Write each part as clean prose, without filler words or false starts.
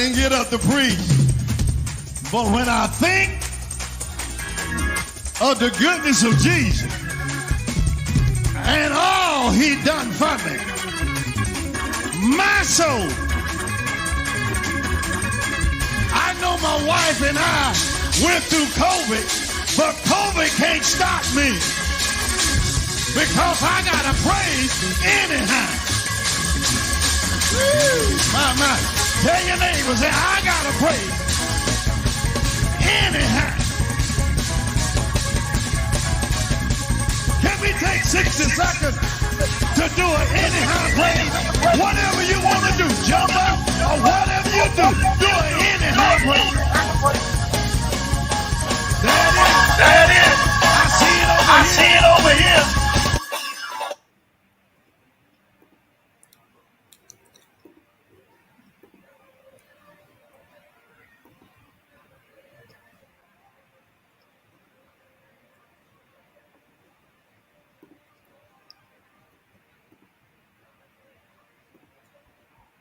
didn't get up to preach. But when I think of the goodness of Jesus and all he done for me, my soul, I know my wife and I went through COVID, but COVID can't stop me because I got to praise anyhow. My. Tell your neighbor, say, I got to praise anyhow. Can we take 60 seconds to do it anyhow, praise? Whatever you want to do, jump up, or whatever you do it anyhow, praise. There it is. I see it over here.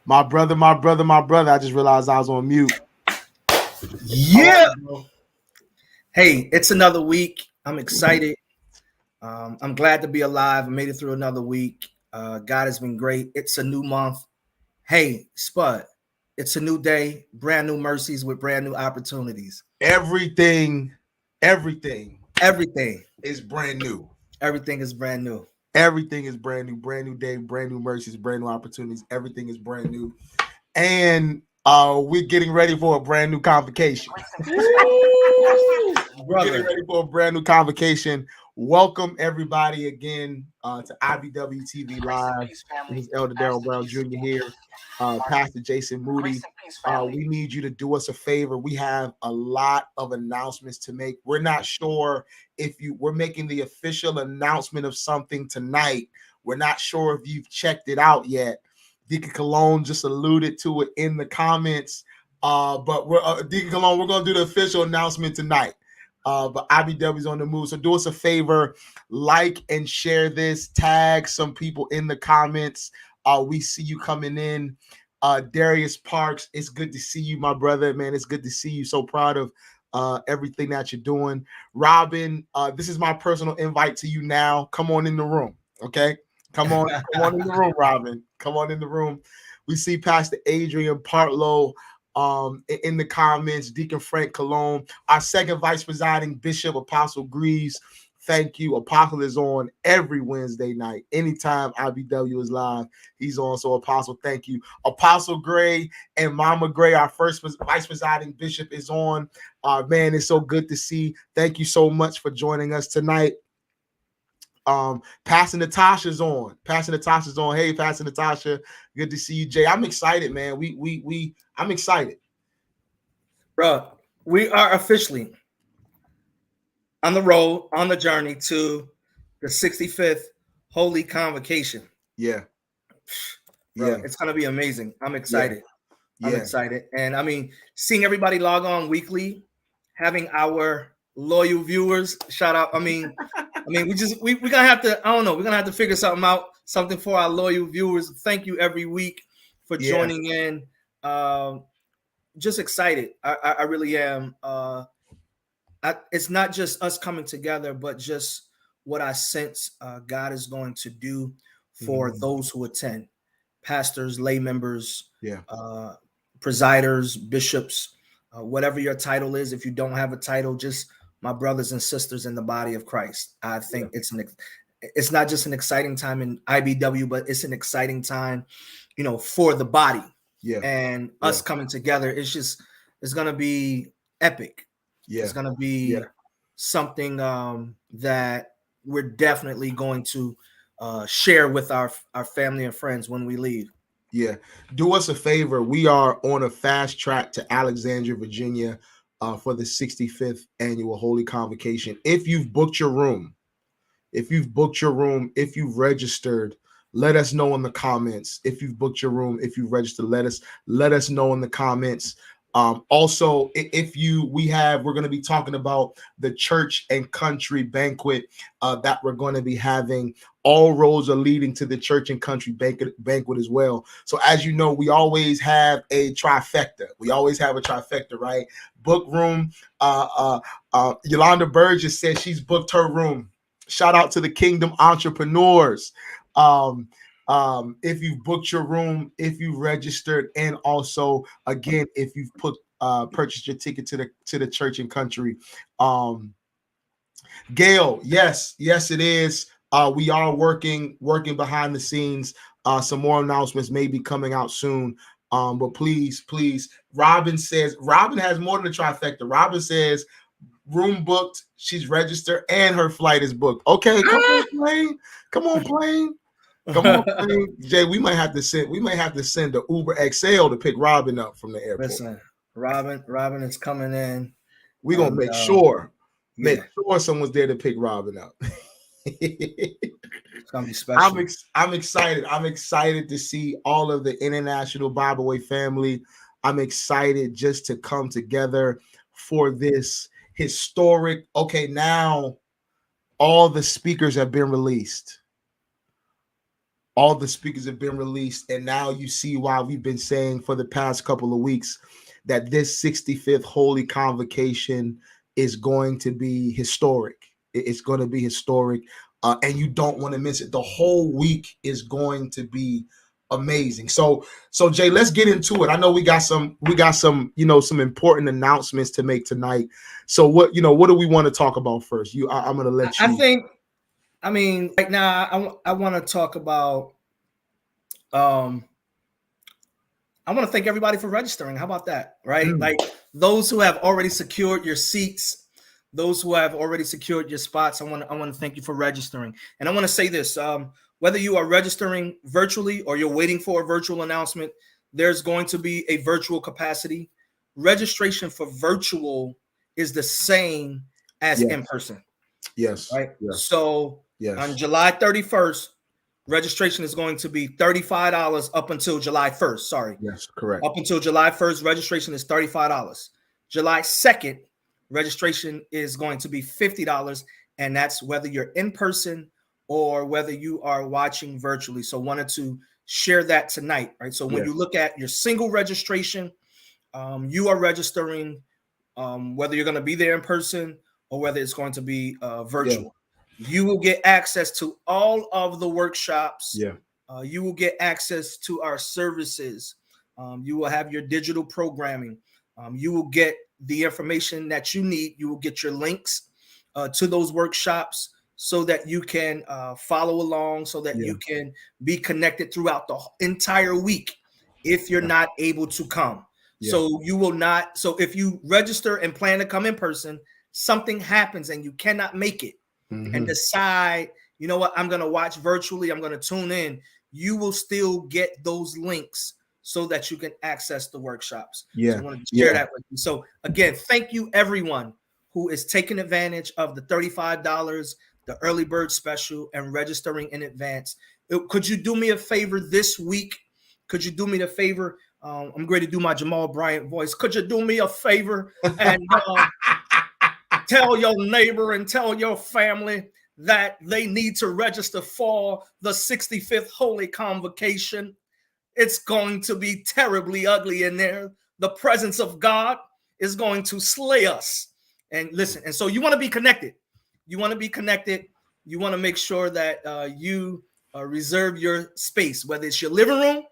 My brother. I just realized I was on mute. Yeah. Hey, it's another week. I'm excited. I'm glad to be alive. I made it through another week. God has been great. It's a new month. Hey, Spud, it's a new day, brand new mercies with brand new opportunities. Everything is brand new. Everything is brand new. Everything is brand new. Brand new day, brand new mercies, brand new opportunities. Everything is brand new. And we're getting ready for a brand new convocation. We're getting ready for a brand new convocation. Welcome everybody again to IBW TV Live. This is Elder Darrell Brown Jr. here, Pastor Jason Moody. We need you to do us a favor. We have a lot of announcements to make. We're not sure if we're making the official announcement of something tonight. We're not sure if you've checked it out yet. Deacon Cologne just alluded to it in the comments. But Deacon Cologne, we're going to do the official announcement tonight. But IBW's on the move. So do us a favor, like and share this, tag some people in the comments. We see you coming in. Darius Parks, it's good to see you, my brother, man. It's good to see you. So proud of everything that you're doing. Robin, this is my personal invite to you now. Come on in the room, okay? Come on in the room, Robin. Come on in the room. We see Pastor Adrian Partlow in the comments, Deacon Frank Cologne, our second vice presiding Bishop Apostle Greaves. Thank you. Apostle is on every Wednesday night. Anytime IBW is live, he's on. So Apostle, thank you. Apostle Gray and Mama Gray, our first vice presiding bishop, is on. Man, it's so good to see. Thank you so much for joining us tonight. Pastor Natasha's on. Hey, Pastor Natasha, good to see you, Jay. I'm excited, man. I'm excited, bro. We are officially on the road, on the journey to the 65th Holy Convocation. Yeah, bro, it's gonna be amazing. I'm excited. I'm excited, and I mean, seeing everybody log on weekly, having our loyal viewers shout out. I mean, we're gonna have to. I don't know. We're gonna have to figure something out. Something for our loyal viewers. Thank you every week for joining in. Just excited. I really am. It's not just us coming together, but just what I sense God is going to do for those who attend, pastors, lay members, presiders, bishops, whatever your title is. If you don't have a title, just my brothers and sisters in the body of Christ. I think it's not just an exciting time in IBW, but it's an exciting time, for the body. And us coming together. It's going to be epic. It's going to be something that we're definitely going to share with our family and friends when we leave. Yeah. Do us a favor. We are on a fast track to Alexandria, Virginia for the 65th annual Holy Convocation. If you've booked your room, if you've registered, let us know in the comments. If you've booked your room, if you've registered, let us know in the comments. Also, we're going to be talking about the church and country banquet that we're going to be having. All roads are leading to the church and country banquet as well. So as you know, we always have a trifecta. Right? Book room. Yolanda Burgess says she's booked her room. Shout out to the Kingdom Entrepreneurs. If you've booked your room, if you've registered, and also again, if you've purchased your ticket to the church and country. Gail, yes, it is. We are working behind the scenes. Some more announcements may be coming out soon. But please, Robin has more than a trifecta. Robin says room booked, she's registered, and her flight is booked. Okay, come on, plane. Jay, we might have to send the Uber XL to pick Robin up from the airport. Listen, Robin is coming in. We're gonna make sure someone's there to pick Robin up. It's gonna be special. I'm excited. I'm excited to see all of the International Bible Way family. I'm excited just to come together for this historic. Okay, now all the speakers have been released. And now you see why we've been saying for the past couple of weeks that this 65th Holy Convocation is going to be historic. It's going to be historic, and you don't want to miss it. The whole week is going to be amazing. So Jay, let's get into it. I know we got some some important announcements to make tonight. So what do we want to talk about first? I'm going to let you. Right now, I want to talk about. I want to thank everybody for registering. How about that? Right, like those who have already secured your seats, those who have already secured your spots. I want to thank you for registering. And I want to say this: whether you are registering virtually or you're waiting for a virtual announcement, there's going to be a virtual capacity. Registration for virtual is the same as in person. Yes. Right. Yes. So on July 31st, registration is going to be $35 up until July 1st. Sorry. Yes, correct. Up until July 1st, registration is $35. July 2nd, registration is going to be $50. And that's whether you're in person or whether you are watching virtually. So wanted to share that tonight. Right. So when you look at your single registration, you are registering whether you're going to be there in person or whether it's going to be virtual. You will get access to all of the workshops. You will get access to our services. You will have your digital programming. You will get the information that you need. You will get your links to those workshops so that you can follow along, so that you can be connected throughout the entire week if you're not able to come. So you will not. So if you register and plan to come in person, something happens and you cannot make it and decide, you know what, I'm going to watch virtually, I'm going to tune in, you will still get those links so that you can access the workshops. So I want to share that with you. So again, thank you everyone who is taking advantage of the $35, the early bird special, and registering in advance. Could you do me a favor this week? Could you do me the favor? I'm going to do my Jamal Bryant voice. Could you do me a favor and tell your neighbor and tell your family that they need to register for the 65th Holy Convocation? It's going to be terribly ugly in there. The presence of God is going to slay us. And listen, and so you want to be connected. You want to be connected. You want to make sure that you reserve your space, whether it's your living room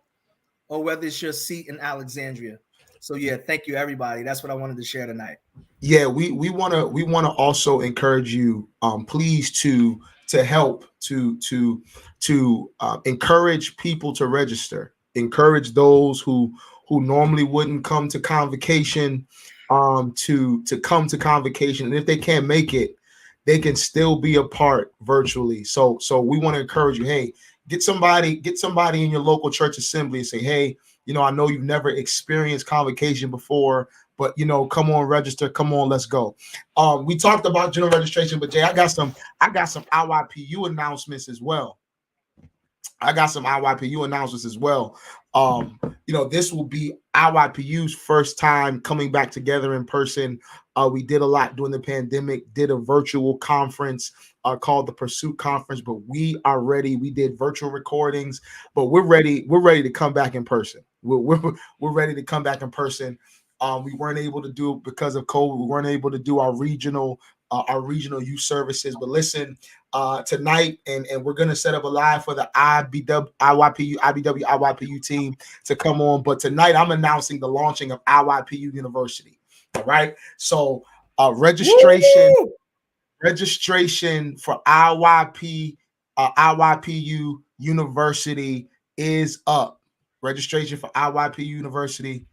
or whether it's your seat in Alexandria. So thank you everybody. That's what I wanted to share tonight. We want to also encourage you, please, to help to encourage people to register. Encourage those who normally wouldn't come to convocation to come to convocation, and if they can't make it, they can still be a part virtually. So we want to encourage you. Hey, get somebody in your local church assembly and say, hey, I know you've never experienced convocation before, but come on, register. Come on, let's go. We talked about general registration, but Jay, I got some IYPU announcements as well. I got some IYPU announcements as well. This will be IYPU's first time coming back together in person. We did a lot during the pandemic, did a virtual conference called the Pursuit Conference, but we are ready. We did virtual recordings, but we're ready. We're ready to come back in person. We're ready to come back in person. We weren't able to do it because of COVID. We weren't able to do our regional youth services. But listen, tonight, and we're gonna set up a live for the IBW team to come on. But tonight, I'm announcing the launching of IYPU University. All right, so registration for IYPU University is up. Registration for IYPU University.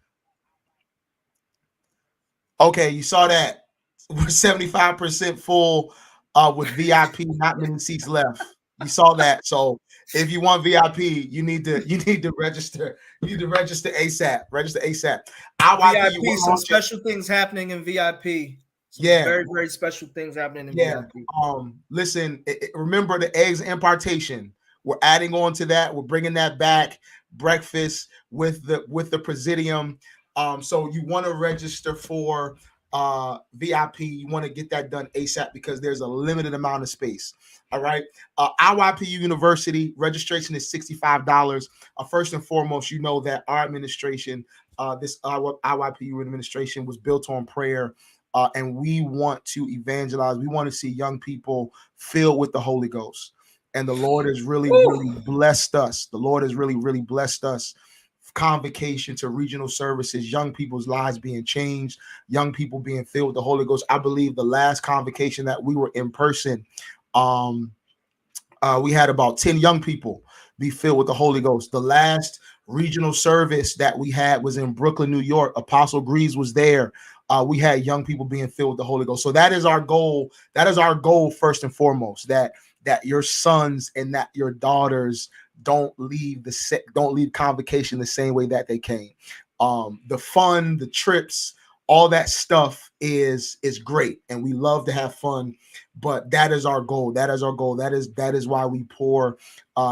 Okay, you saw that. We're 75% full with VIP, not many seats left. You saw that. So if you want VIP, you need to register. You need to register ASAP. Register ASAP. VIP, some special things happening in VIP. Very, very special things happening in VIP. Listen, remember the eggs impartation. We're adding on to that. We're bringing that back. Breakfast with the Presidium. So you want to register for VIP. You want to get that done ASAP because there's a limited amount of space. All right. IYPU University registration is $65. First and foremost, you know that our administration, this IYPU administration was built on prayer. And we want to evangelize. We want to see young people filled with the Holy Ghost. And the Lord has really blessed us. The Lord has really blessed us. Convocation to regional services, young people's lives being changed, young people being filled with the Holy Ghost. I believe the last convocation that we were in person, we had about 10 young people be filled with the Holy Ghost. The last regional service that we had was in Brooklyn, New York. Apostle Greaves was there. We had young people being filled with the Holy Ghost. So that is our goal. That is our goal first and foremost, that your sons and that your daughters don't leave convocation the same way that they came. The fun, the trips, all that stuff is great, and we love to have fun. But that is our goal. That is our goal. That is why we pour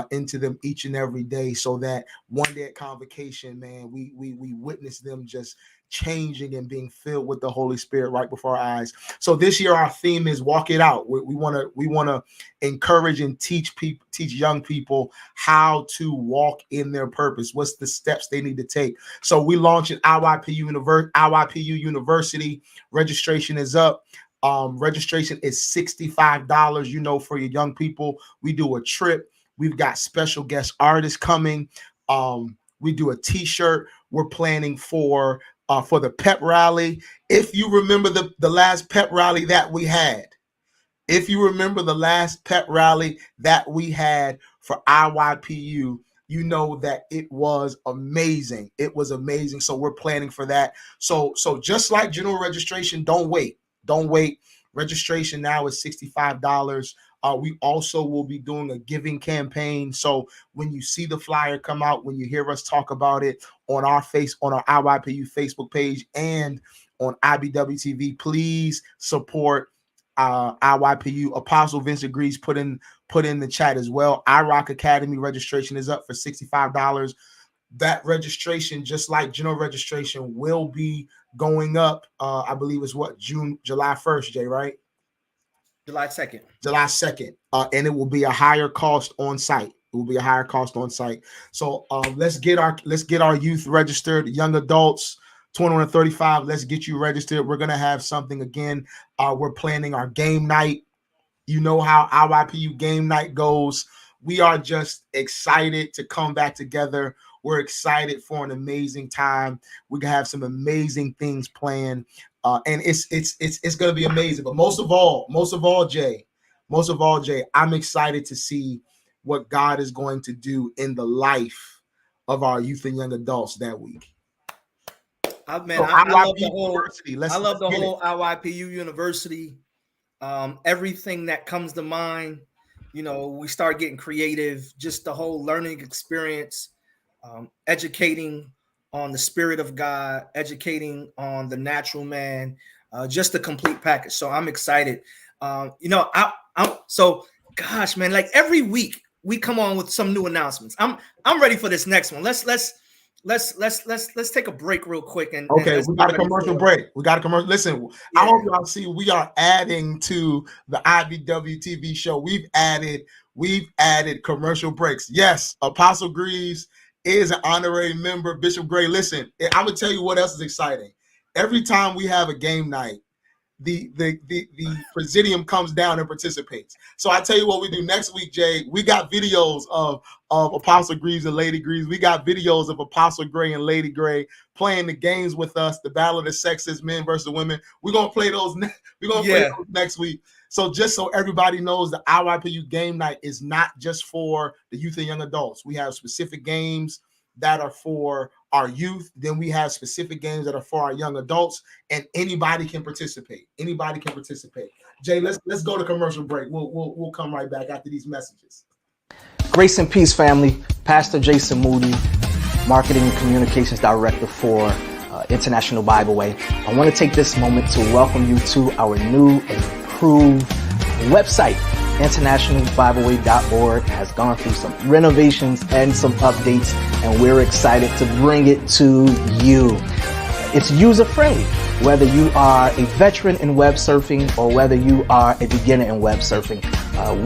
into them each and every day, so that one day at convocation, man, we witness them just changing and being filled with the Holy Spirit right before our eyes. So this year our theme is walk it out. We want to encourage and teach young people how to walk in their purpose. What's the steps they need to take? So we launched an IYPU University. Registration is up. Registration is $65. For your young people, we do a trip. We've got special guest artists coming. We do a t-shirt. We're planning for the pep rally. If you remember the last pep rally that we had, for IYPU, you know that it was amazing. It was amazing. So we're planning for that. So just like general registration, don't wait. Registration now is $65. We also will be doing a giving campaign. So when you see the flyer come out, when you hear us talk about it on our IYPU Facebook page and on IBW TV, please support IYPU. Apostle Vincent Greaves put in the chat as well. iRock Academy registration is up for $65. That registration, just like general registration, will be going up. I believe it's July 1st, Jay, right? July 2nd. And it will be a higher cost on site. So let's get our youth registered, young adults, 21 to 35. Let's get you registered. We're gonna have something again. We're planning our game night. You know how IYPU game night goes. We are just excited to come back together. We're excited for an amazing time. We're gonna have some amazing things planned. And it's gonna be amazing. But most of all, Jay, I'm excited to see what God is going to do in the life of our youth and young adults that week. I love the whole IYPU University. Everything that comes to mind, we start getting creative. Just the whole learning experience, educating on the Spirit of God, educating on the natural man, just a complete package. So I'm excited. I'm so, gosh, man, like every week we come on with some new announcements. I'm ready for this next one. Let's take a break real quick and okay, we got a commercial break. We got a commercial. Listen, yeah. I hope y'all see we are adding to the IBW TV show. We've added commercial breaks. Yes, Apostle Greaves is an honorary member. Bishop Gray, listen, I'm gonna tell you what else is exciting. Every time we have a game night, the presidium comes down and participates. So I tell you what we do next week, Jay. We got videos of Apostle Greaves and Lady Greaves. We got videos of Apostle Gray and Lady Gray playing the games with us, the battle of the sexes, men versus women. We're gonna play those. Play those next week. So just so everybody knows, the IYPU game night is not just for the youth and young adults. We have specific games that are for our youth. Then we have specific games that are for our young adults, and anybody can participate. Anybody can participate. Jay, let's go to commercial break. We'll come right back after these messages. Grace and peace, family. Pastor Jason Moody, Marketing and Communications Director for International Bible Way. I want to take this moment to welcome you to our new and improved website. InternationalBibleWay.org has gone through some renovations and some updates, and we're excited to bring it to you. It's user-friendly, whether you are a veteran in web surfing or whether you are a beginner in web surfing.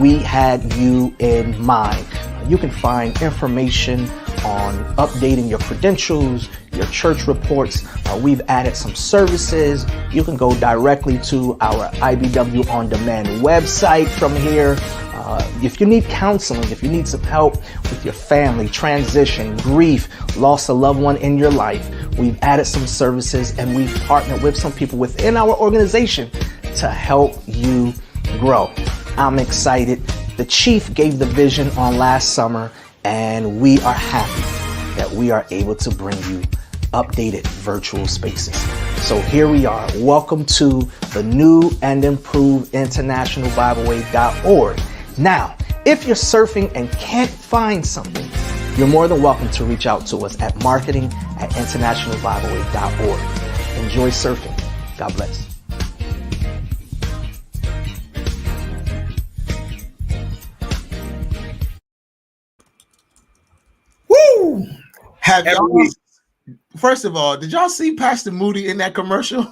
We had you in mind. You can find information on updating your credentials, your church reports. We've added some services. You can go directly to our IBW On Demand website from here. If you need counseling, if you need some help with your family, transition, grief, loss of a loved one in your life, we've added some services and we've partnered with some people within our organization to help you grow. I'm excited. The chief gave the vision on last summer, and we are happy that we are able to bring you updated virtual spaces. So here we are. Welcome to the new and improved InternationalBibleWay.org. Now, if you're surfing and can't find something, you're more than welcome to reach out to us at marketing@internationalbibleway.org. Enjoy surfing. God bless. Woo! Have y'all, first of all, did y'all see Pastor Moody in that commercial?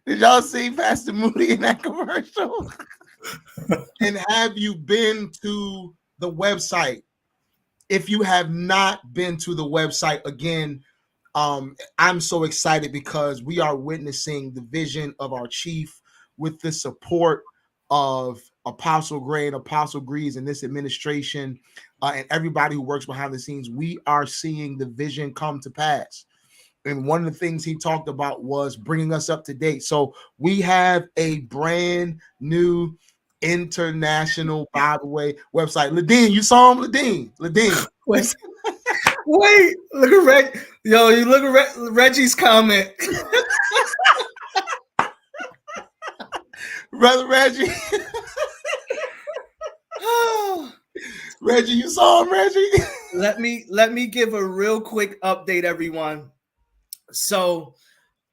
Did y'all see Pastor Moody in that commercial? And have you been to the website? If you have not been to the website, again, I'm so excited because we are witnessing the vision of our chief with the support of Apostle Gray and Apostle Greaves and this administration and everybody who works behind the scenes. We are seeing the vision come to pass. And one of the things he talked about was bringing us up to date. So we have a brand new International Bible Way website. Ladine, you saw him, Ladine. Wait, look at Reg. Yo, you look at Reggie's comment. Brother Reggie. Reggie, you saw him, Reggie? Let me give a real quick update, everyone. So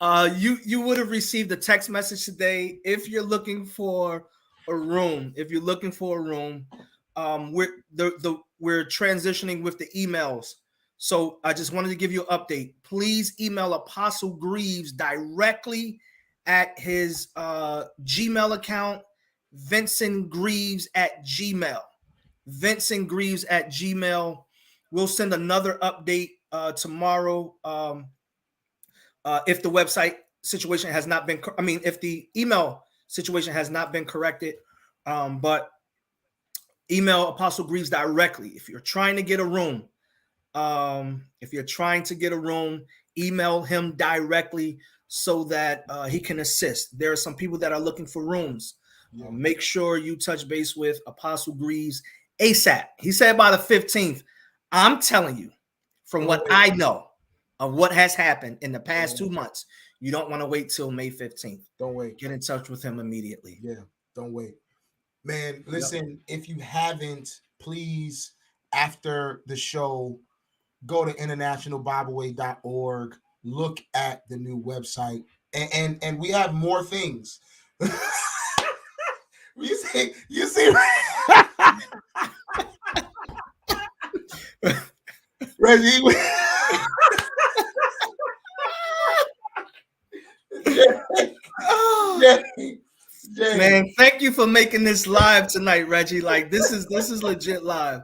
you would have received a text message today. If you're looking for a room, we're transitioning with the emails. So I just wanted to give you an update. Please email Apostle Greaves directly at his Gmail account, vincentgreaves@gmail. vincentgreaves@gmail. We'll send another update tomorrow. If the website situation has not been, if the email situation has not been corrected, but email Apostle Greaves directly. If you're trying to get a room, email him directly so that he can assist. There are some people that are looking for rooms. Make sure you touch base with Apostle Greaves ASAP. He said by the 15th. I'm telling you, from what I know of what has happened in the past 2 months, you don't want to wait till May 15th. Don't wait. Get in touch with him immediately. Yeah, don't wait. Man, listen, if you haven't, please, after the show, go to internationalbibleway.org, look at the new website, and we have more things. You see, Reggie. Jay. Man, thank you for making this live tonight, Reggie. Like this is legit live.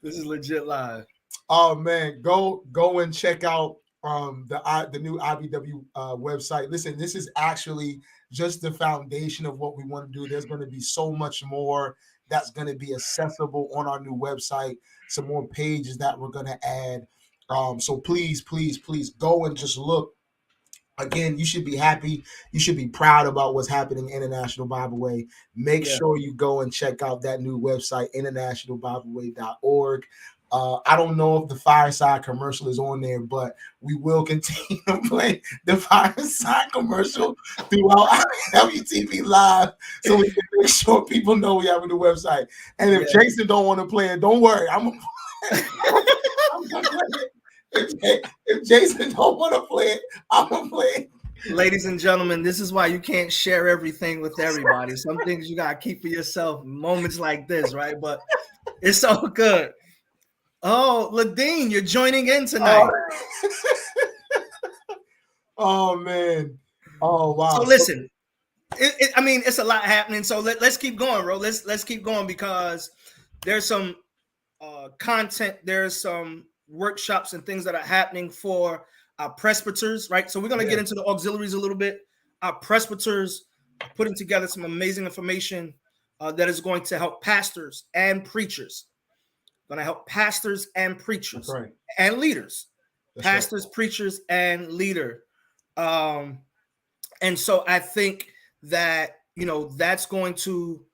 This is legit live. Oh man, go and check out the new IBW website. Listen, this is actually just the foundation of what we want to do. There's going to be so much more that's going to be accessible on our new website. Some more pages that we're going to add. So please go and just look. Again, you should be happy. You should be proud about what's happening International Bible Way. Make sure you go and check out that new website, internationalbibleway.org. I don't know if the Fireside commercial is on there, but we will continue to play the Fireside commercial throughout WTV Live so we can make sure people know we have a new website. And if Jason don't want to play it, don't worry. I'm going to play it. If Jason don't want to play it, I'm going to play it. Ladies and gentlemen, this is why you can't share everything with everybody. Some things you got to keep for yourself. Moments like this, right? But it's all good. Oh, Ladine, you're joining in tonight. Oh man. Oh, wow. So listen, I mean, it's a lot happening. So let's keep going, bro. Let's keep going because there's some content. There's some workshops and things that are happening for our presbyters, right? So we're going to get into the auxiliaries a little bit. Our presbyters are putting together some amazing information that is going to help pastors and preachers. Going to help pastors and preachers and leaders. Pastors, preachers, and leader. And so I think that, that's going to,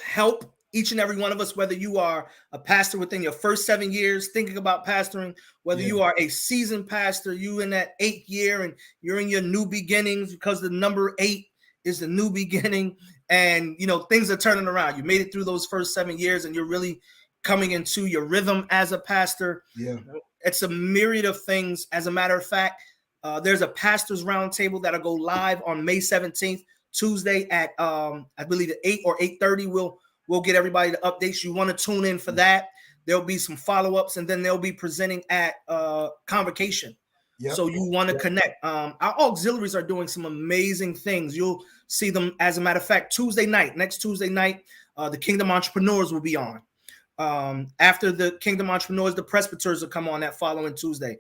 help each and every one of us, whether you are a pastor within your first 7 years thinking about pastoring, whether you are a seasoned pastor, you in that 8th year and you're in your new beginnings because the number 8 is the new beginning and, things are turning around. You made it through those first 7 years and you're really coming into your rhythm as a pastor. It's a myriad of things. As a matter of fact, there's a pastors roundtable that'll go live on May 17th, Tuesday at I believe at 8 or 8:30. We'll get everybody the updates. You want to tune in for that. There'll be some follow-ups, and then they'll be presenting at Convocation. So you want to connect. Our auxiliaries are doing some amazing things. You'll see them. As a matter of fact, next Tuesday night, the Kingdom Entrepreneurs will be on. After the Kingdom Entrepreneurs, the presbyters will come on that following Tuesday.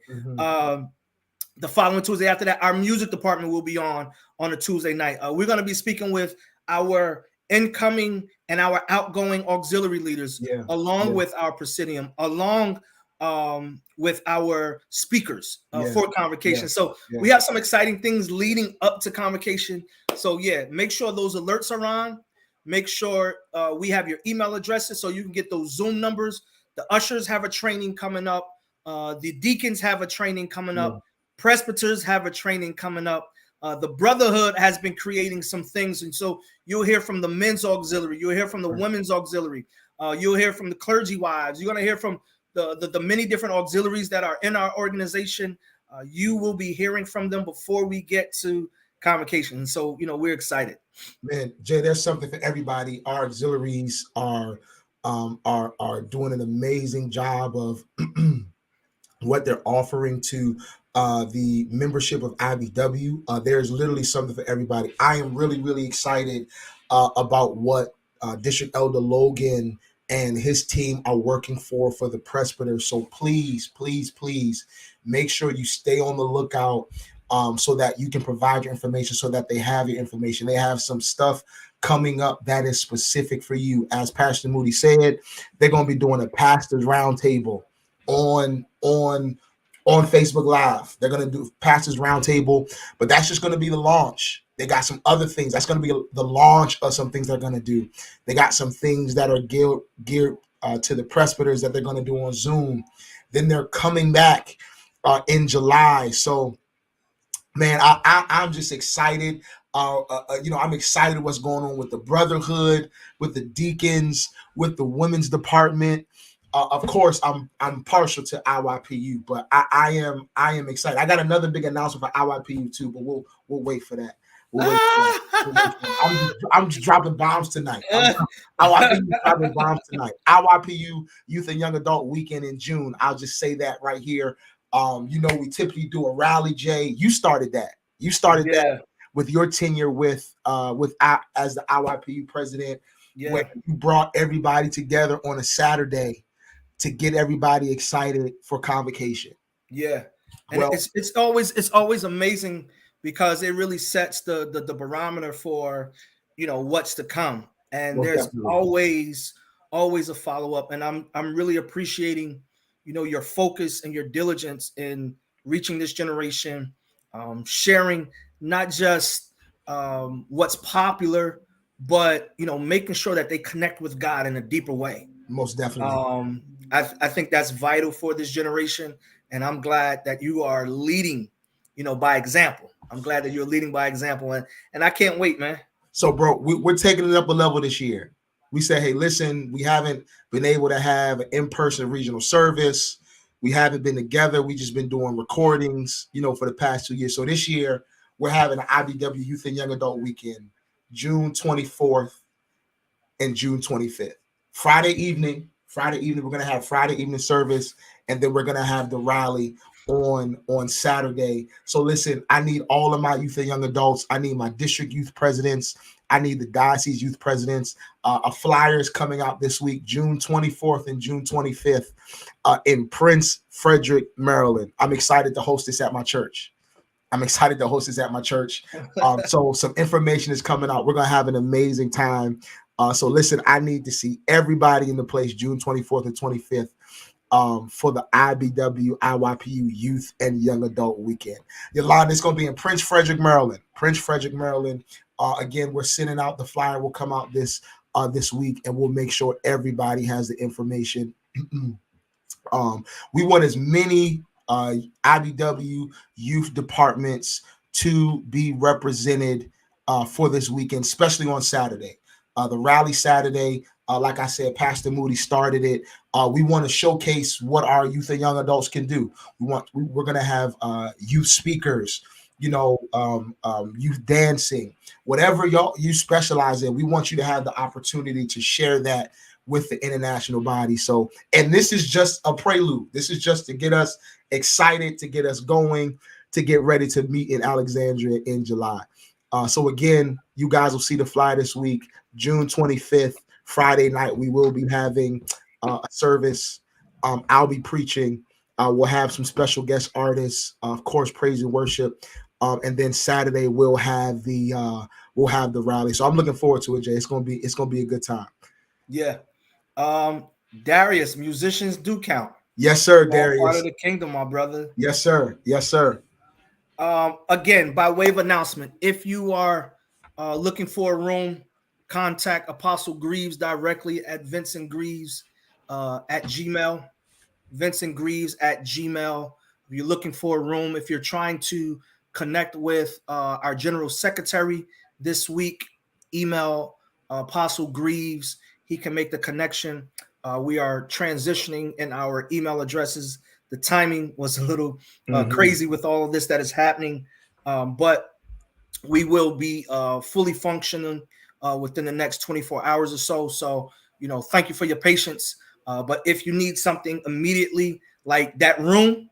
The following Tuesday after that, our music department will be on a Tuesday night. We're going to be speaking with our incoming and our outgoing auxiliary leaders, along with our presidium, along with our speakers for Convocation. So we have some exciting things leading up to Convocation. So make sure those alerts are on. Make sure we have your email addresses so you can get those Zoom numbers. The ushers have a training coming up. The deacons have a training coming up. Presbyters have a training coming up. The Brotherhood has been creating some things. And so you'll hear from the men's auxiliary. You'll hear from the women's auxiliary. You'll hear from the clergy wives. You're going to hear from the many different auxiliaries that are in our organization. You will be hearing from them before we get to Convocation. And so, we're excited. Man, Jay, there's something for everybody. Our auxiliaries are doing an amazing job of what they're offering to the membership of IBW. There's literally something for everybody. I am really, really excited about what District Elder Logan and his team are working for the presbyters. So please make sure you stay on the lookout so that you can provide your information, so that they have your information. They have some stuff coming up that is specific for you. As Pastor Moody said, they're going to be doing a pastors roundtable on Facebook Live. They're going to do pastors roundtable, but that's just going to be the launch. They got some other things. That's going to be the launch of some things they're going to do. They got some things that are geared to the presbyters that they're going to do on Zoom. Then they're coming back in July. So, man, I'm just excited. I'm excited what's going on with the Brotherhood, with the deacons, with the women's department. Of course, I'm partial to IYPU, but I am excited. I got another big announcement for IYPU too, but we'll wait for that. I'm just dropping bombs tonight. IYPU dropping bombs tonight. IYPU Youth and Young Adult Weekend in June. I'll just say that right here. We typically do a rally. Jay, you started that. That with your tenure as the IYPU president. Yeah. When you brought everybody together on a Saturday to get everybody excited for convocation. Yeah, and it's always amazing because it really sets the barometer for what's to come, and there's always a follow up, and I'm really appreciating your focus and your diligence in reaching this generation, sharing not just what's popular, but making sure that they connect with God in a deeper way. Most definitely. I think that's vital for this generation, and I'm glad that you are leading, by example. I'm glad that you're leading by example, and I can't wait, man. So, bro, we're taking it up a level this year. We say, hey, listen, we haven't been able to have an in-person regional service. We haven't been together. We just been doing recordings, for the past 2 years. So this year, we're having an IBW Youth and Young Adult Weekend, June 24th and June 25th. Friday evening, we're going to have Friday evening service, and then we're going to have the rally on Saturday. So listen, I need all of my youth and young adults. I need my district youth presidents. I need the diocese youth presidents. A flyer is coming out this week, June 24th and June 25th in Prince Frederick, Maryland. I'm excited to host this at my church. So some information is coming out. We're going to have an amazing time. So listen, I need to see everybody in the place June 24th and 25th for the IBW IYPU Youth and Young Adult Weekend. Yolanda, it's going to be in Prince Frederick, Maryland. Again, we're sending out the flyer. Will come out this week, and we'll make sure everybody has the information. We want as many IBW youth departments to be represented for this weekend, especially on Saturday. The rally Saturday, like I said, Pastor Moody started it. We want to showcase what our youth and young adults can do. We're going to have youth speakers, youth dancing, whatever you specialize in. We want you to have the opportunity to share that with the international body. So, and this is just a prelude. This is just to get us excited, to get us going, to get ready to meet in Alexandria in July. So again, you guys will see the flyer this week, June 25th, Friday night. We will be having a service. I'll be preaching. We'll have some special guest artists, of course, praise and worship. And then Saturday we'll have the rally. So I'm looking forward to it, Jay. It's gonna be a good time. Yeah. Darius, musicians do count. Yes, sir, Darius. Part of the kingdom, my brother. Yes, sir. Again, by way of announcement, if you are looking for a room, contact Apostle Greaves directly at Vincent Greaves at Gmail. Vincent Greaves at Gmail. If you're looking for a room, if you're trying to connect with our General Secretary this week, email Apostle Greaves. He can make the connection. We are transitioning in our email addresses. The timing was a little crazy with all of this that is happening, but we will be fully functioning within the next 24 hours or so. So, thank you for your patience. But if you need something immediately, like that room,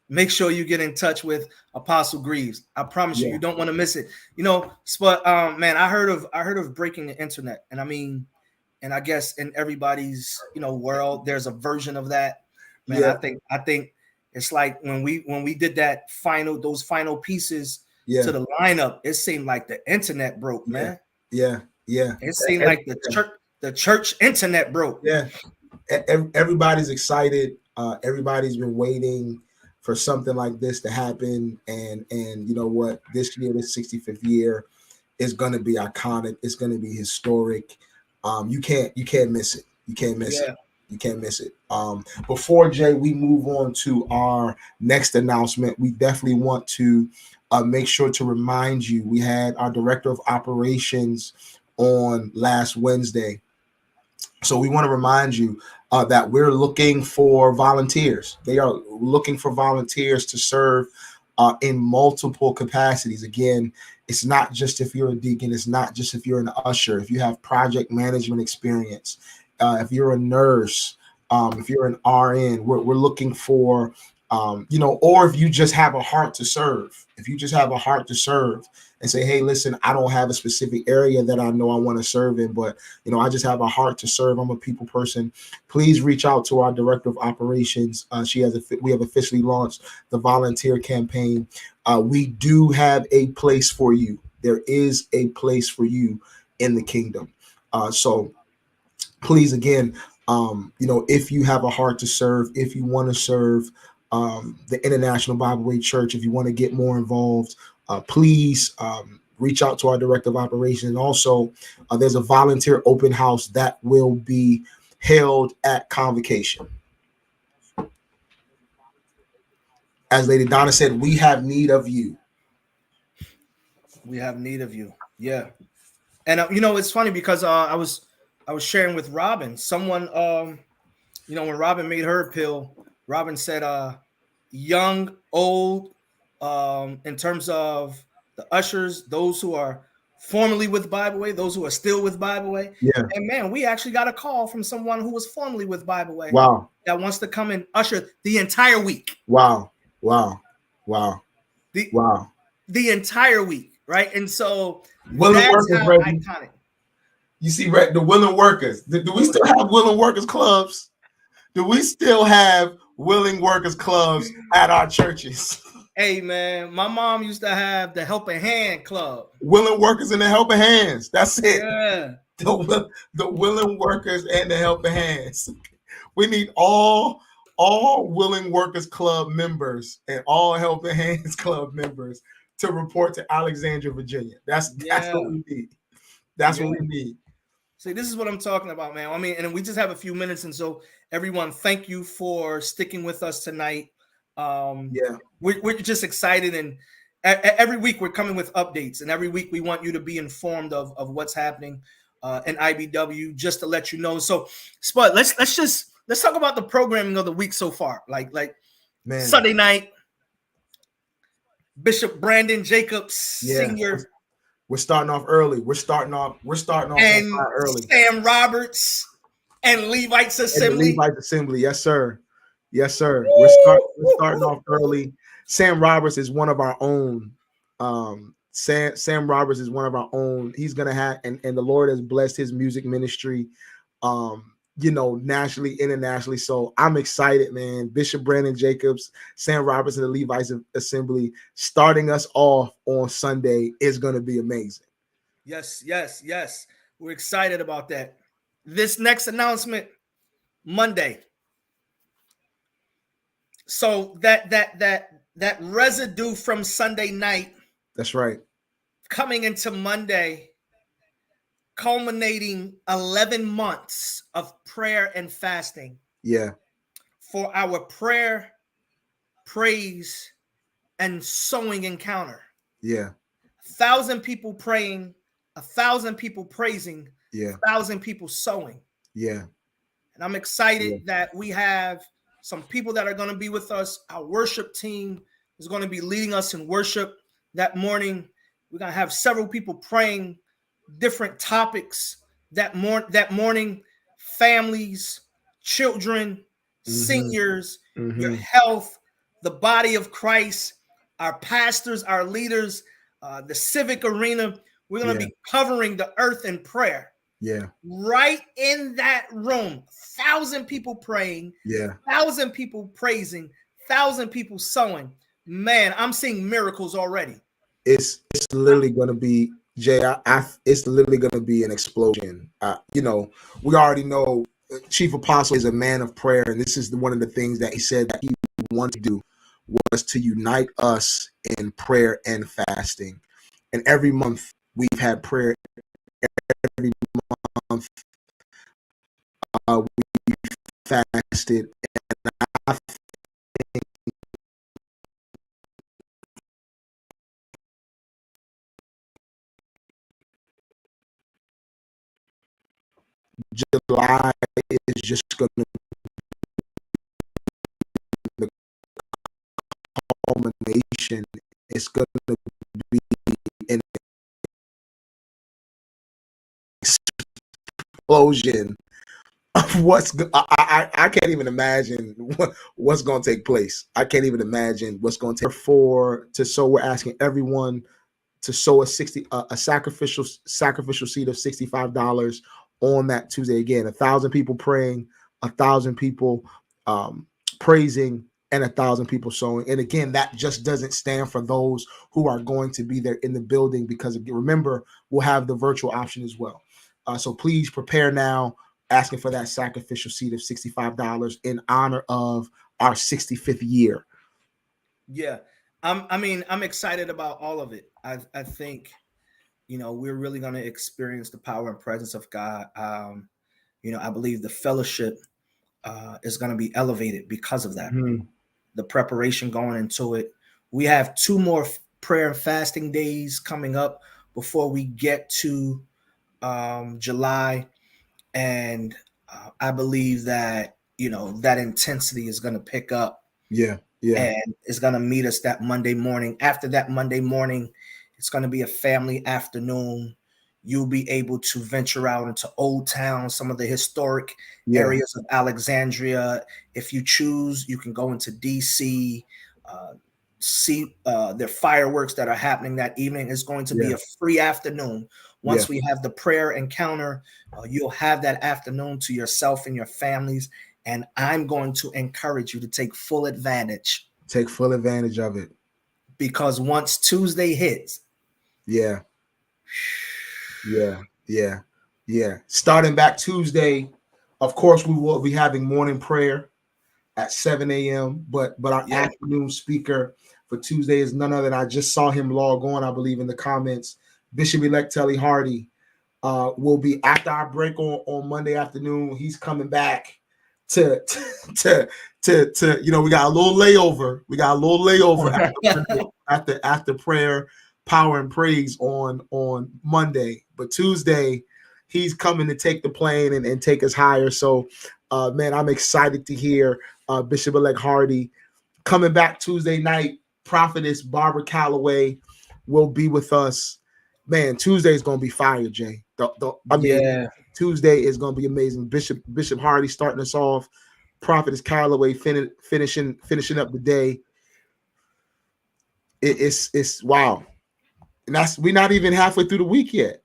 make sure you get in touch with Apostle Greaves. I promise you don't want to miss it. But man, I heard of breaking the internet, and I mean, and I guess in everybody's world, there's a version of that. Man, I think it's like when we did those final pieces to the lineup, it seemed like the internet broke, man. Yeah. It seemed like the church internet broke. Yeah. Everybody's excited. Everybody's been waiting for something like this to happen. And you know what? This year, the 65th year, is going to be iconic. It's going to be historic. You can't miss it. You can't miss it. Before, Jay, we move on to our next announcement, we definitely want to make sure to remind you, we had our director of operations on last Wednesday. So we want to remind you that we're looking for volunteers. They are looking for volunteers to serve in multiple capacities. Again, it's not just if you're a deacon, it's not just if you're an usher, if you have project management experience, if you're a nurse, if you're an RN, we're looking for, or if you just have a heart to serve, and say, hey, listen, I don't have a specific area that I know I want to serve in, but, I just have a heart to serve. I'm a people person. Please reach out to our director of operations. We have officially launched the volunteer campaign. We do have a place for you. There is a place for you in the kingdom. So please, again, if you have a heart to serve, if you want to serve the International Bible Way Church, if you want to get more involved, please reach out to our director of operations. And also, there's a volunteer open house that will be held at Convocation. As Lady Donna said, we have need of you. We have need of you. Yeah. And, it's funny because I was sharing with Robin, someone, when Robin made her appeal, Robin said, young, old, in terms of the ushers, those who are formerly with Bible Way, those who are still with Bible Way. Yeah. And man, we actually got a call from someone who was formerly with Bible Way. Wow. That wants to come and usher the entire week. Wow. The entire week, right? And so willing that's workers, how Reggie. iconic. You see, the willing workers. Do we still have willing workers clubs? Do we still have willing workers clubs at our churches? Hey, man, my mom used to have the Helping Hand Club. Willing workers and the Helping Hands. That's it. Yeah. The willing workers and the Helping Hands. We need all willing workers club members and all Helping Hands club members to report to Alexandria, Virginia. That's what we need. That's what we need. See, this is what I'm talking about, man. I mean, and we just have a few minutes, and so everyone, thank you for sticking with us tonight. We're just excited, and every week we're coming with updates, and every week we want you to be informed of what's happening in IBW, just to let you know. So, Spud, let's talk about the programming of the week so far. Like man. Sunday night, Bishop Brandon Jacobs Sr. We're starting off early. We're starting off and early. Sam Roberts and Levites Assembly. Yes, sir. We're starting off early. Sam Roberts is one of our own. Sam Roberts is one of our own. He's gonna have, and the Lord has blessed his music ministry, nationally, internationally. So I'm excited, man. Bishop Brandon Jacobs, Sam Roberts, and the Levites Assembly starting us off on Sunday is going to be amazing. Yes. We're excited about that. This next announcement, Monday. So that residue from Sunday night. That's right. Coming into Monday, culminating 11 months of prayer and fasting. Yeah. For our prayer, praise, and sowing encounter. Yeah. 1,000 people praying, 1,000 people praising, yeah. 1,000 people sowing. Yeah. And I'm excited that we have some people that are going to be with us. Our worship team is going to be leading us in worship that morning. We're going to have several people praying different topics that morning. Families, children, seniors, your health, the body of Christ, our pastors, our leaders, the civic arena. We're going to be covering the earth in prayer. Yeah. Right in that room, 1,000 people praying, 1,000 people praising, 1,000 people sowing. Man, I'm seeing miracles already. It's literally going to be, Jay, it's literally going to be an explosion. We already know Chief Apostle is a man of prayer, and this is one of the things that he said that he wanted to do was to unite us in prayer and fasting. And every month we've had prayer. Every month we fasted, and I think July is just going to be the culmination it's going to be an explosion of I can't even imagine what's going to take place. I can't even imagine what's going to take. So we're asking everyone to sow a sacrificial seed of $65 on that Tuesday. Again, 1,000 people praying, 1,000 people praising, and 1,000 people sowing. And again, that just doesn't stand for those who are going to be there in the building, because remember, we'll have the virtual option as well. So please prepare now, asking for that sacrificial seed of $65 in honor of our 65th year. Yeah. I'm excited about all of it. I think, we're really going to experience the power and presence of God. I believe the fellowship is going to be elevated because of that. Mm-hmm. The preparation going into it. We have 2 more prayer and fasting days coming up before we get to July. And I believe that, that intensity is going to pick up. Yeah. And it's going to meet us that Monday morning. After that Monday morning, it's going to be a family afternoon. You'll be able to venture out into Old Town, some of the historic areas of Alexandria. If you choose, you can go into DC, see their fireworks that are happening that evening. It's going to be a free afternoon. Once we have the prayer encounter, you'll have that afternoon to yourself and your families. And I'm going to encourage you to take full advantage. Take full advantage of it. Because once Tuesday hits. Yeah. Starting back Tuesday, of course, we will be having morning prayer at 7 a.m. But our afternoon speaker for Tuesday is none other than, I just saw him log on, I believe, in the comments, Bishop-elect Telly Hardy. Will be after our break on Monday afternoon. He's coming back to we got a little layover. after prayer, power and praise on Monday. But Tuesday, he's coming to take the plane and take us higher. So, man, I'm excited to hear Bishop-elect Hardy coming back Tuesday night. Prophetess Barbara Calloway will be with us. Man, Tuesday is going to be fire, Jay. Tuesday is going to be amazing. Bishop Hardy starting us off. Prophetess Calloway finishing up the day. It's wow. And we're not even halfway through the week yet.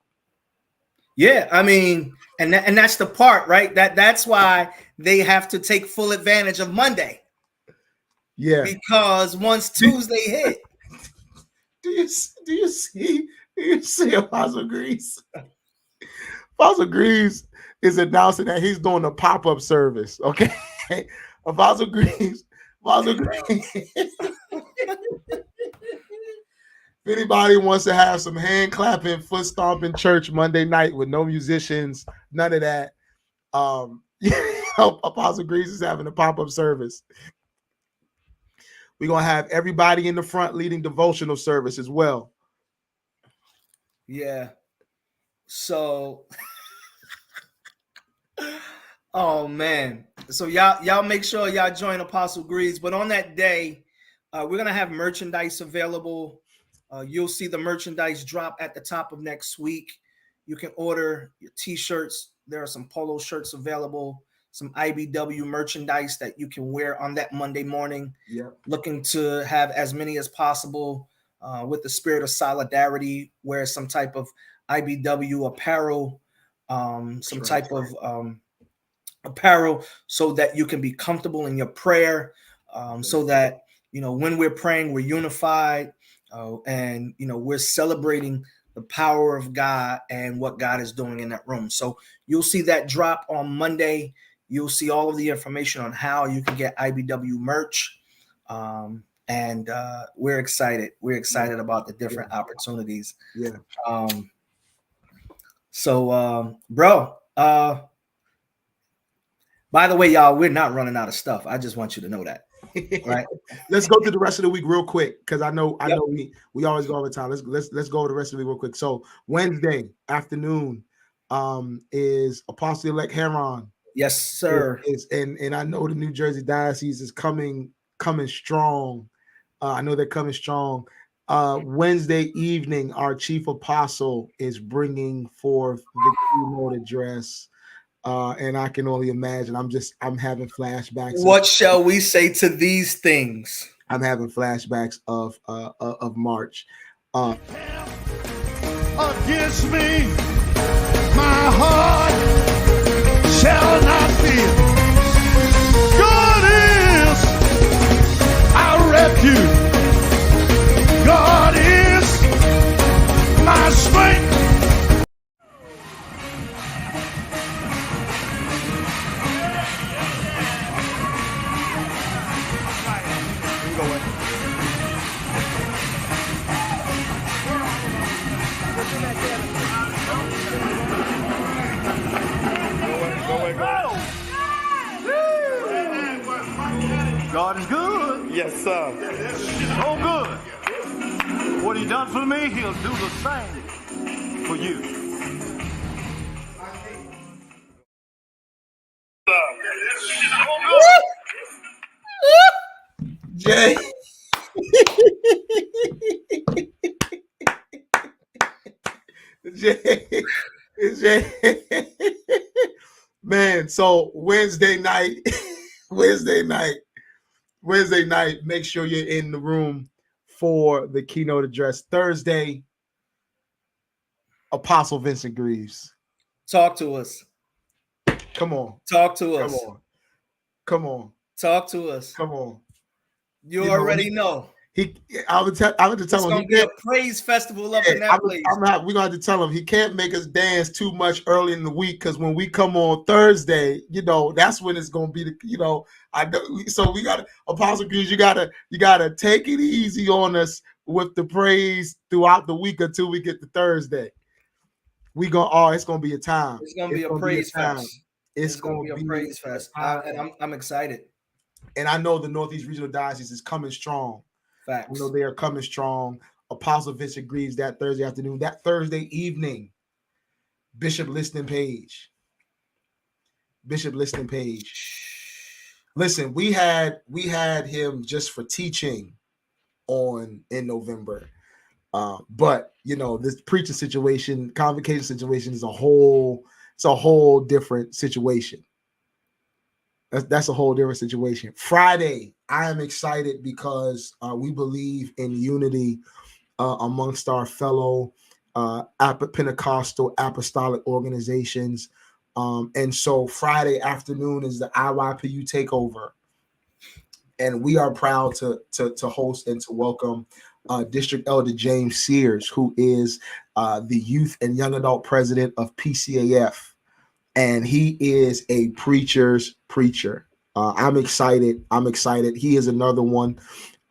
Yeah, I mean, and that's the part, right? That's why they have to take full advantage of Monday. Yeah. Because once Tuesday hit. Do you see Apostle Greaves? Apostle Greaves is announcing that he's doing a pop-up service. Okay. Apostle Greaves. If anybody wants to have some hand clapping, foot stomping church Monday night with no musicians, none of that, Apostle Greaves is having a pop-up service. We're going to have everybody in the front leading devotional service as well. Yeah. So, oh man. So y'all make sure y'all join Apostle Greaves. But on that day, we're going to have merchandise available. You'll see the merchandise drop at the top of next week. You can order your t-shirts. There are some polo shirts available, some IBW merchandise that you can wear on that Monday morning. Yeah. Looking to have as many as possible with the spirit of solidarity, wear some type of IBW apparel, type of apparel so that you can be comfortable in your prayer, so that, when we're praying, we're unified, and, we're celebrating the power of God and what God is doing in that room. So you'll see that drop on Monday. You'll see all of the information on how you can get IBW merch. And we're excited. We're excited about the different opportunities. Yeah. Bro, by the way, y'all, we're not running out of stuff. I just want you to know that. Right. Let's go to the rest of the week real quick, because I know we always go over time. Let's go over the rest of the week real quick. So Wednesday afternoon is Apostle-elect Heron. Yes, sir. And I know the New Jersey Diocese is coming strong. I know they're coming strong. Wednesday evening, our chief apostle is bringing forth the keynote address. And I can only imagine. I'm having flashbacks. What shall we say to these things? I'm having flashbacks of March. Against me, my heart shall not fear. God is our refuge. God is my strength. God is good. Yes, sir. So good. What he done for me, he'll do the same for you. Jay. Jay. Man, so Wednesday night, make sure you're in the room for the keynote address. Thursday, Apostle Vincent Greaves. Talk to us. Come on. Talk to us. Come on. Talk to us. Come on. You already know. I would tell him. It's gonna be a praise festival up in that place. We're going to have to tell him he can't make us dance too much early in the week, because when we come on Thursday, that's when it's going to be so we got Apostle Greaves. You gotta take it easy on us with the praise throughout the week until we get to Thursday. It's gonna be a time. It's gonna be a praise fest. It's gonna be a praise fest, and I'm excited. And I know the Northeast Regional Diocese is coming strong. Facts. I know they are coming strong. Apostle Vincent Greaves that Thursday afternoon. That Thursday evening, Bishop Listening Page. Listen, we had him just for teaching in November. But this preaching situation, convocation situation is a whole different situation. That's a whole different situation. Friday, I am excited because we believe in unity amongst our fellow Pentecostal apostolic organizations. And so Friday afternoon is the IYPU takeover. And we are proud to host and to welcome District Elder James Sears, who is the youth and young adult president of PCAF. And he is a preacher's preacher. I'm excited. He is another one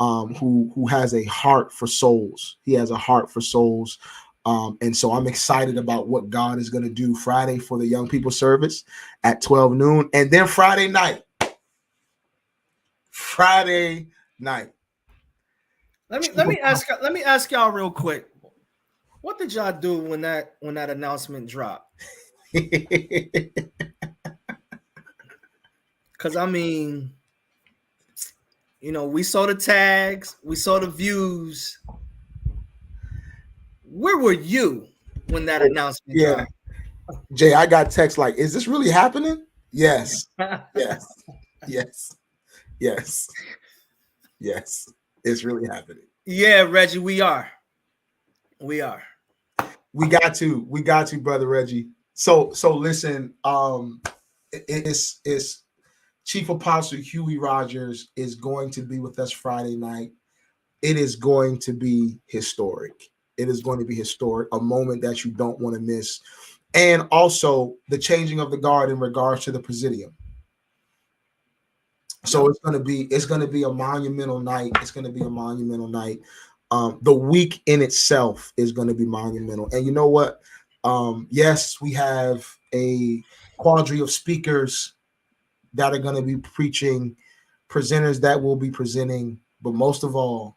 who has a heart for souls. And so I'm excited about what God is going to do Friday for the young people service at 12 noon. And then Friday night. Let me ask y'all real quick. What did y'all do when that announcement dropped? Because we saw the tags, we saw the views. Where were you when that announcement dropped? Jay, I got text like, is this really happening? Yes. Yes. It's really happening. Yeah, Reggie, we are. We got to, brother Reggie. So listen, it's Chief Apostle Huey Rogers is going to be with us Friday night. It is going to be historic. A moment that you don't want to miss. And also the changing of the guard in regards to the Presidium. So it's going to be a monumental night. The week in itself is going to be monumental. And you know what? Yes, we have a quadrille of speakers that are going to be preaching, presenters that will be presenting, but most of all,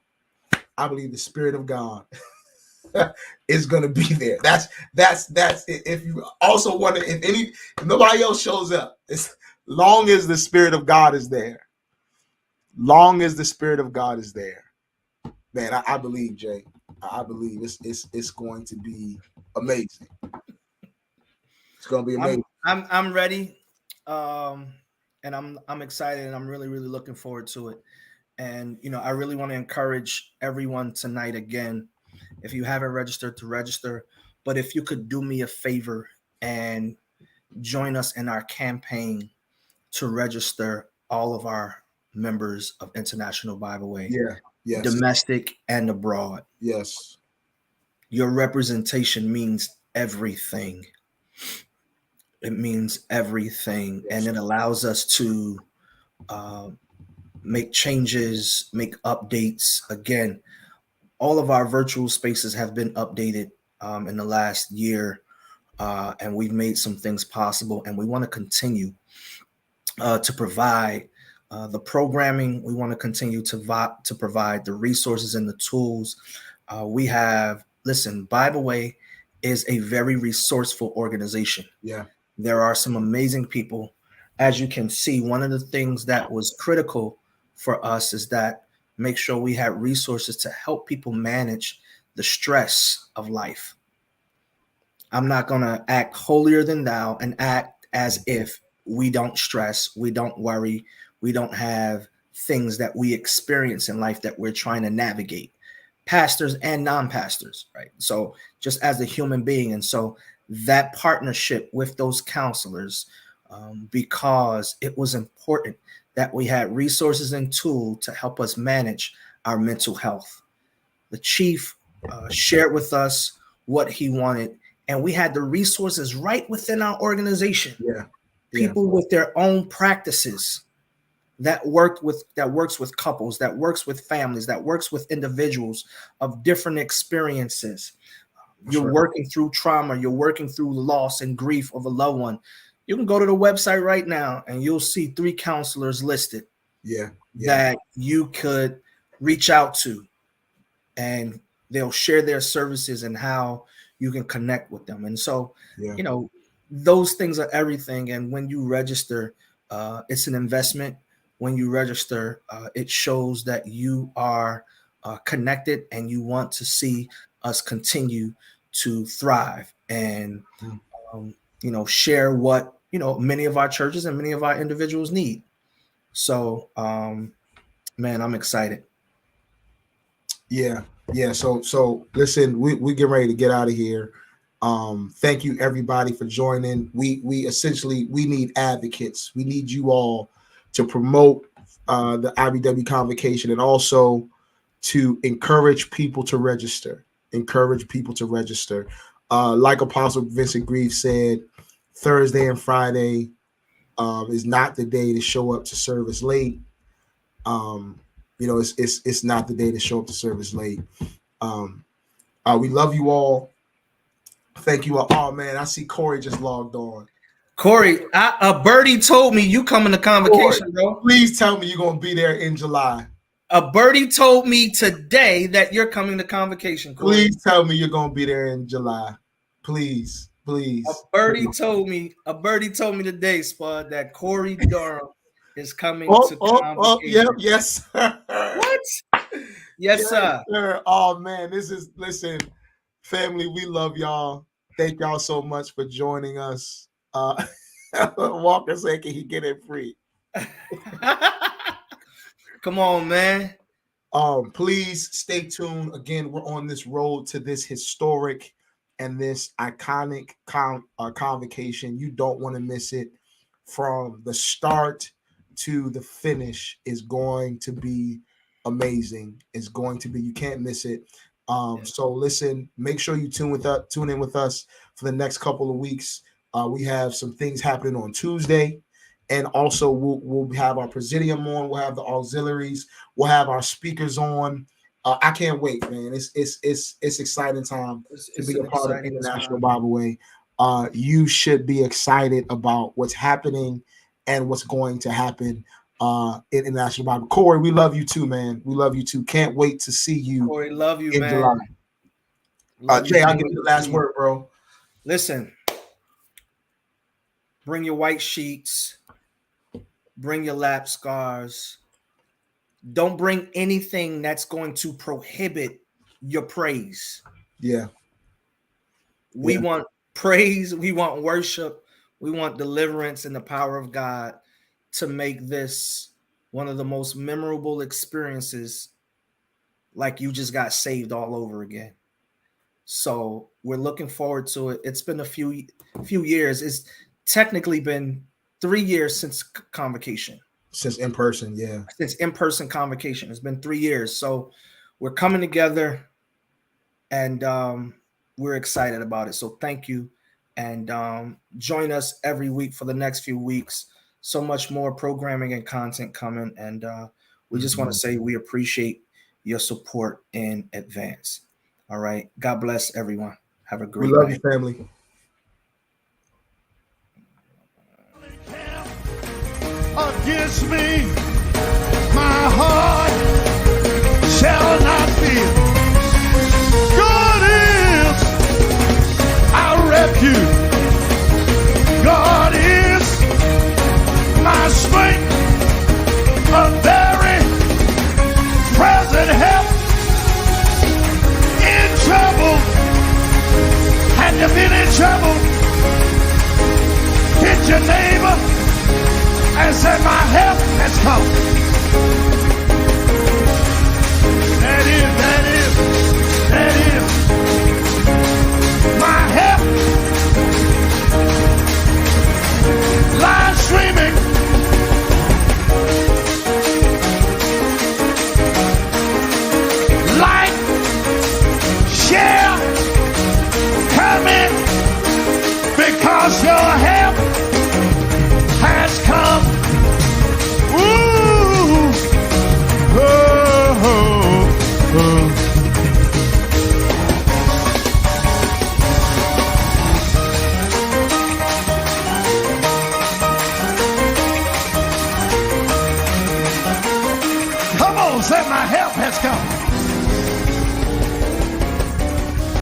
I believe the Spirit of God is going to be there. That's it. If you also wonder if nobody else shows up, as long as the Spirit of God is there. Man, I believe, Jay. I believe it's going to be amazing. It's going to be amazing. I'm ready, and I'm excited, and I'm really looking forward to it. And I really want to encourage everyone tonight again. If you haven't registered, to register. But if you could do me a favor and join us in our campaign to register all of our members of International Bible Way. Yeah. Yes. Domestic and abroad. Yes. Your representation means everything. It means everything. Yes. And it allows us to make changes, make updates. Again, all of our virtual spaces have been updated in the last year, and we've made some things possible, and we want to continue to provide the programming. We want to continue to provide the resources and the tools. Bible Way is a very resourceful organization. Yeah. There are some amazing people. As you can see, one of the things that was critical for us is that make sure we had resources to help people manage the stress of life. I'm not going to act holier than thou and act as if we don't stress, we don't worry, we don't have things that we experience in life that we're trying to navigate, pastors and non-pastors, right? So just as a human being. And so that partnership with those counselors, because it was important that we had resources and tools to help us manage our mental health. The chief shared with us what he wanted, and we had the resources right within our organization. Yeah. People with their own practices that works with couples, that works with families, that works with individuals of different experiences. You're working through trauma, you're working through loss and grief of a loved one. You can go to the website right now and you'll see 3 counselors listed. That you could reach out to, and they'll share their services and how you can connect with them. And so, those things are everything. And when you register, it's an investment. When you register, it shows that you are connected and you want to see us continue to thrive and, share what, many of our churches and many of our individuals need. So, man, I'm excited. Yeah. So listen, we get ready to get out of here. Thank you everybody for joining. We need advocates. We need you all to promote the IBW Convocation and also to encourage people to register. Like Apostle Vincent Grief said, Thursday and Friday is not the day to show up to service late. It's not the day to show up to service late. We love you all. Thank you all. Oh man, I see Corey just logged on. Corey, a birdie told me you coming to Convocation, bro. Please tell me you're gonna be there in July. A birdie told me today that you're coming to Convocation, Corey. Please tell me you're gonna be there in July. Please. A birdie told me today, Spud, that Corey Durham is coming to Convocation. Yes, sir. What? Yes, sir. Oh man, listen, family, we love y'all. Thank y'all so much for joining us. Walker said, can he get it free? Come on, man. Please stay tuned. Again, we're on this road to this historic and this iconic convocation. You don't want to miss it. From the start to the finish is going to be amazing. You can't miss it. So listen, make sure you tune in with us for the next couple of weeks. We have some things happening on Tuesday, and also we'll have our presidium on. We'll have the auxiliaries. We'll have our speakers on. I can't wait, man. It's exciting time to be a part of International Bible Way. You should be excited about what's happening and what's going to happen in International Bible. Corey, we love you too, man. We love you too. Can't wait to see you. Corey, love you, in man. July. Jay, I'll give you the last word, bro. Listen, bring your white sheets, bring your lap scars, Don't bring anything that's going to prohibit your praise. Yeah. We want praise. We want worship. We want deliverance and the power of God to make this one of the most memorable experiences, like you just got saved all over again. So we're looking forward to it. It's been a few years. It's technically been 3 years since convocation. Since in person, yeah. Since in-person convocation. It's been 3 years. So we're coming together, and we're excited about it. So thank you. And join us every week for the next few weeks. So much more programming and content coming. And we just want to say we appreciate your support in advance. All right. God bless everyone. Have a great night. We love night. you, family. Against me, my heart shall not fear. God is our refuge. God is my strength, a very present help in trouble. Had you been in trouble? Hit your neighbor and say, my help has come. That is my help. Live streaming. Like, share, comment, because your help has come. Ooh. Oh, oh, oh. Come on, say my help has